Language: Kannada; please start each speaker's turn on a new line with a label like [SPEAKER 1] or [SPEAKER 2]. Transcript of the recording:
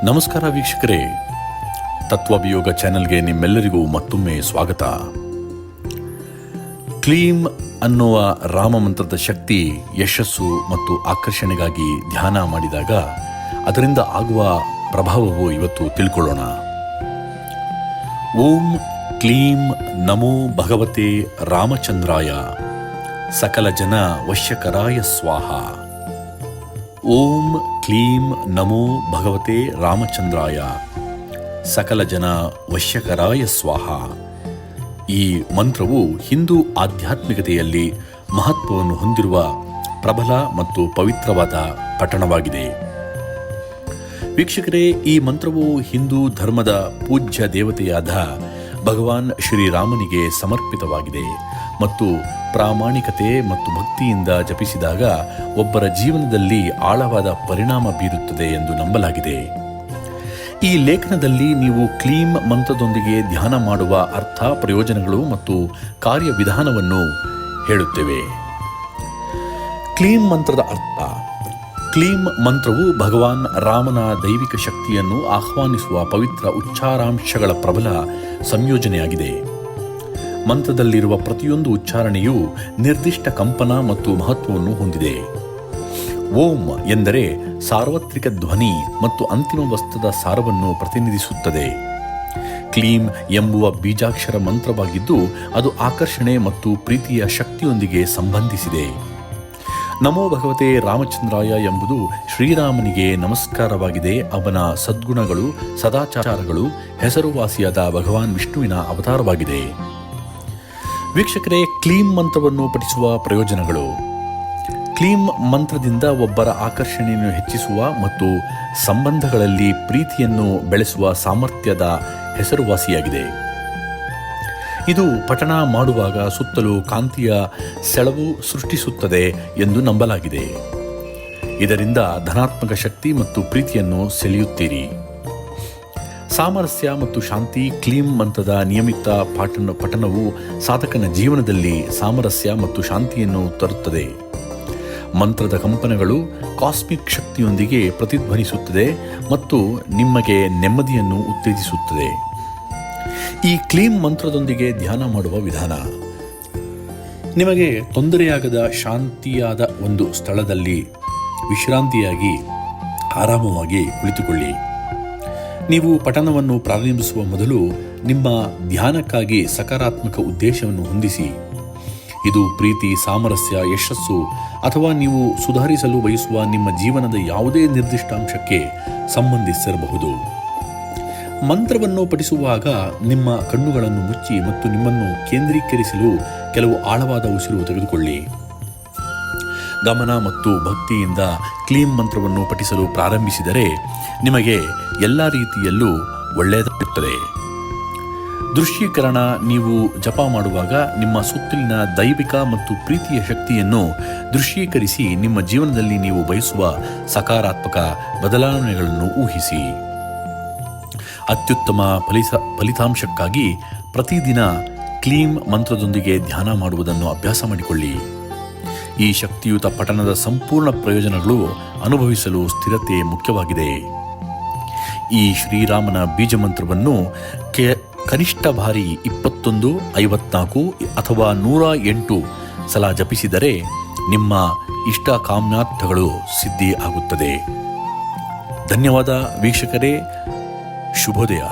[SPEAKER 1] ನಮಸ್ಕಾರ ವೀಕ್ಷಕರೇ, ತತ್ವಾಭಿಯೋಗ ಚಾನೆಲ್ಗೆ ನಿಮ್ಮೆಲ್ಲರಿಗೂ ಮತ್ತೊಮ್ಮೆ ಸ್ವಾಗತ. ಕ್ಲೀಂ ಅನ್ನುವ ರಾಮಮಂತ್ರದ ಶಕ್ತಿ, ಯಶಸ್ಸು ಮತ್ತು ಆಕರ್ಷಣೆಗಾಗಿ ಧ್ಯಾನ ಮಾಡಿದಾಗ ಅದರಿಂದ ಆಗುವ ಪ್ರಭಾವವು ಇವತ್ತು ತಿಳ್ಕೊಳ್ಳೋಣ. ಓಂ ಕ್ಲೀಂ ನಮೋ ಭಗವತೆ ರಾಮಚಂದ್ರಾಯ ಸಕಲ ಜನ ವಶ್ಯಕರಾಯ ಸ್ವಾಹ. ಓಂ ಕ್ಲೀಂ ನಮೋ ಭಗವತೆ ರಾಮಚಂದ್ರಾಯ ಸಕಲ ಜನ ವಶ್ಯಕರಾಯ ಸ್ವಾಹ. ಈ ಮಂತ್ರವು ಹಿಂದೂ ಆಧ್ಯಾತ್ಮಿಕತೆಯಲ್ಲಿ ಮಹತ್ವವನ್ನು ಹೊಂದಿರುವ ಪ್ರಬಲ ಮತ್ತು ಪವಿತ್ರವಾದ ಪಠಣವಾಗಿದೆ. ವೀಕ್ಷಕರೇ, ಈ ಮಂತ್ರವು ಹಿಂದೂ ಧರ್ಮದ ಪೂಜ್ಯ ದೇವತೆಯಾದ ಭಗವಾನ್ ಶ್ರೀರಾಮನಿಗೆ ಸಮರ್ಪಿತವಾಗಿದೆ ಮತ್ತು ಪ್ರಾಮಾಣಿಕತೆ ಮತ್ತು ಭಕ್ತಿಯಿಂದ ಜಪಿಸಿದಾಗ ಒಬ್ಬರ ಜೀವನದಲ್ಲಿ ಆಳವಾದ ಪರಿಣಾಮ ಬೀರುತ್ತದೆ ಎಂದು ನಂಬಲಾಗಿದೆ. ಈ ಲೇಖನದಲ್ಲಿ ನೀವು ಕ್ಲೀಂ ಮಂತ್ರದೊಂದಿಗೆ ಧ್ಯಾನ ಮಾಡುವ ಅರ್ಥ, ಪ್ರಯೋಜನಗಳು ಮತ್ತು ಕಾರ್ಯವಿಧಾನವನ್ನು ಹೇಳುತ್ತೇವೆ. ಕ್ಲೀಂ ಮಂತ್ರದ ಅರ್ಥ. ಕ್ಲೀಂ ಮಂತ್ರವು ಭಗವಾನ್ ರಾಮನ ದೈವಿಕ ಶಕ್ತಿಯನ್ನು ಆಹ್ವಾನಿಸುವ ಪವಿತ್ರ ಉಚ್ಚಾರಾಂಶಗಳ ಪ್ರಬಲ ಸಂಯೋಜನೆಯಾಗಿದೆ. ಮಂತ್ರದಲ್ಲಿರುವ ಪ್ರತಿಯೊಂದು ಉಚ್ಚಾರಣೆಯು ನಿರ್ದಿಷ್ಟ ಕಂಪನ ಮತ್ತು ಮಹತ್ವವನ್ನು ಹೊಂದಿದೆ. ಓಂ ಎಂದರೆ ಸಾರ್ವತ್ರಿಕ ಧ್ವನಿ ಮತ್ತು ಅಂತಿಮ ವಸ್ತುದ ಸಾರವನ್ನು ಪ್ರತಿನಿಧಿಸುತ್ತದೆ. ಕ್ಲೀಂ ಎಂಬುವ ಬೀಜಾಕ್ಷರ ಮಂತ್ರವಾಗಿದ್ದು ಅದು ಆಕರ್ಷಣೆ ಮತ್ತು ಪ್ರೀತಿಯ ಶಕ್ತಿಯೊಂದಿಗೆ ಸಂಬಂಧಿಸಿದೆ. ನಮೋ ಭಗವತೆ ರಾಮಚಂದ್ರಾಯ ಎಂಬುದು ಶ್ರೀರಾಮನಿಗೆ ನಮಸ್ಕಾರವಾಗಿದೆ. ಅವನ ಸದ್ಗುಣಗಳು, ಸದಾಚಾರಗಳು, ಹೆಸರುವಾಸಿಯಾದ ಭಗವಾನ್ ವಿಷ್ಣುವಿನ ಅವತಾರವಾಗಿದೆ. ವೀಕ್ಷಕರೇ, ಕ್ಲೀಂ ಮಂತ್ರವನ್ನು ಪಠಿಸುವ ಪ್ರಯೋಜನಗಳು. ಕ್ಲೀಂ ಮಂತ್ರದಿಂದ ಒಬ್ಬರ ಆಕರ್ಷಣೆಯನ್ನು ಹೆಚ್ಚಿಸುವ ಮತ್ತು ಸಂಬಂಧಗಳಲ್ಲಿ ಪ್ರೀತಿಯನ್ನು ಬೆಳೆಸುವ ಸಾಮರ್ಥ್ಯದ ಹೆಸರುವಾಸಿಯಾಗಿದೆ. ಇದು ಪಠಣ ಮಾಡುವಾಗ ಸುತ್ತಲೂ ಕಾಂತಿಯ ಸೆಳವು ಸೃಷ್ಟಿಸುತ್ತದೆ ಎಂದು ನಂಬಲಾಗಿದೆ. ಇದರಿಂದ ಧನಾತ್ಮಕ ಶಕ್ತಿ ಮತ್ತು ಪ್ರೀತಿಯನ್ನು ಸೆಳೆಯುತ್ತೀರಿ. ಸಾಮರಸ್ಯ ಮತ್ತು ಶಾಂತಿ. ಕ್ಲೀಂ ಮಂತ್ರದ ನಿಯಮಿತ ಪಠಣವು ಸಾಧಕನ ಜೀವನದಲ್ಲಿ ಸಾಮರಸ್ಯ ಮತ್ತು ಶಾಂತಿಯನ್ನು ತರುತ್ತದೆ. ಮಂತ್ರದ ಕಂಪನಗಳು ಕಾಸ್ಮಿಕ್ ಶಕ್ತಿಯೊಂದಿಗೆ ಪ್ರತಿಧ್ವನಿಸುತ್ತದೆ ಮತ್ತು ನಿಮಗೆ ನೆಮ್ಮದಿಯನ್ನು ಉತ್ತೇಜಿಸುತ್ತದೆ. ಈ ಕ್ಲೀಂ ಮಂತ್ರದೊಂದಿಗೆ ಧ್ಯಾನ ಮಾಡುವ ವಿಧಾನ. ನಿಮಗೆ ತೊಂದರೆಯಾಗದ ಶಾಂತಿಯಾದ ಒಂದು ಸ್ಥಳದಲ್ಲಿ ವಿಶ್ರಾಂತಿಯಾಗಿ ಆರಾಮವಾಗಿ ಕುಳಿತುಕೊಳ್ಳಿ. ನೀವು ಪಠಣವನ್ನು ಪ್ರಾರಂಭಿಸುವ ಮೊದಲು ನಿಮ್ಮ ಧ್ಯಾನಕ್ಕಾಗಿ ಸಕಾರಾತ್ಮಕ ಉದ್ದೇಶವನ್ನು ಹೊಂದಿಸಿ. ಇದು ಪ್ರೀತಿ, ಸಾಮರಸ್ಯ, ಯಶಸ್ಸು ಅಥವಾ ನೀವು ಸುಧಾರಿಸಲು ಬಯಸುವ ನಿಮ್ಮ ಜೀವನದ ಯಾವುದೇ ನಿರ್ದಿಷ್ಟ ಅಂಶಕ್ಕೆ ಸಂಬಂಧಿಸಿರಬಹುದು. ಮಂತ್ರವನ್ನು ಪಠಿಸುವಾಗ ನಿಮ್ಮ ಕಣ್ಣುಗಳನ್ನು ಮುಚ್ಚಿ ಮತ್ತು ನಿಮ್ಮನ್ನು ಕೇಂದ್ರೀಕರಿಸಲು ಕೆಲವು ಆಳವಾದ ಉಸಿರು ತೆಗೆದುಕೊಳ್ಳಿ. ಗಮನ ಮತ್ತು ಭಕ್ತಿಯಿಂದ ಕ್ಲೀಂ ಮಂತ್ರವನ್ನು ಪಠಿಸಲು ಪ್ರಾರಂಭಿಸಿದರೆ ನಿಮಗೆ ಎಲ್ಲ ರೀತಿಯಲ್ಲೂ ಒಳ್ಳೆಯದಾಗುತ್ತದೆ. ದೃಶ್ಯೀಕರಣ. ನೀವು ಜಪ ಮಾಡುವಾಗ ನಿಮ್ಮ ಸುತ್ತಲಿನ ದೈವಿಕ ಮತ್ತು ಪ್ರೀತಿಯ ಶಕ್ತಿಯನ್ನು ದೃಶ್ಯೀಕರಿಸಿ ನಿಮ್ಮ ಜೀವನದಲ್ಲಿ ನೀವು ಬಯಸುವ ಸಕಾರಾತ್ಮಕ ಬದಲಾವಣೆಗಳನ್ನು ಊಹಿಸಿ. ಅತ್ಯುತ್ತಮ ಫಲಿತಾಂಶಕ್ಕಾಗಿ ಪ್ರತಿದಿನ ಕ್ಲೀಂ ಮಂತ್ರದೊಂದಿಗೆ ಧ್ಯಾನ ಮಾಡುವುದನ್ನು ಅಭ್ಯಾಸ ಮಾಡಿಕೊಳ್ಳಿ. ಈ ಶಕ್ತಿಯುತ ಪಠಣದ ಸಂಪೂರ್ಣ ಪ್ರಯೋಜನಗಳು ಅನುಭವಿಸಲು ಸ್ಥಿರತೆ ಮುಖ್ಯವಾಗಿದೆ. ಈ ಶ್ರೀರಾಮನ ಬೀಜ ಮಂತ್ರವನ್ನು ಕನಿಷ್ಠ ಬಾರಿ 21, 54 ಅಥವಾ 108 ಸಲ ಜಪಿಸಿದರೆ ನಿಮ್ಮ ಇಷ್ಟ ಕಾಮ್ಯಾರ್ಥಗಳು ಸಿದ್ಧಿ ಆಗುತ್ತದೆ. ಧನ್ಯವಾದ ವೀಕ್ಷಕರೇ. ಶುಭೋದಯ.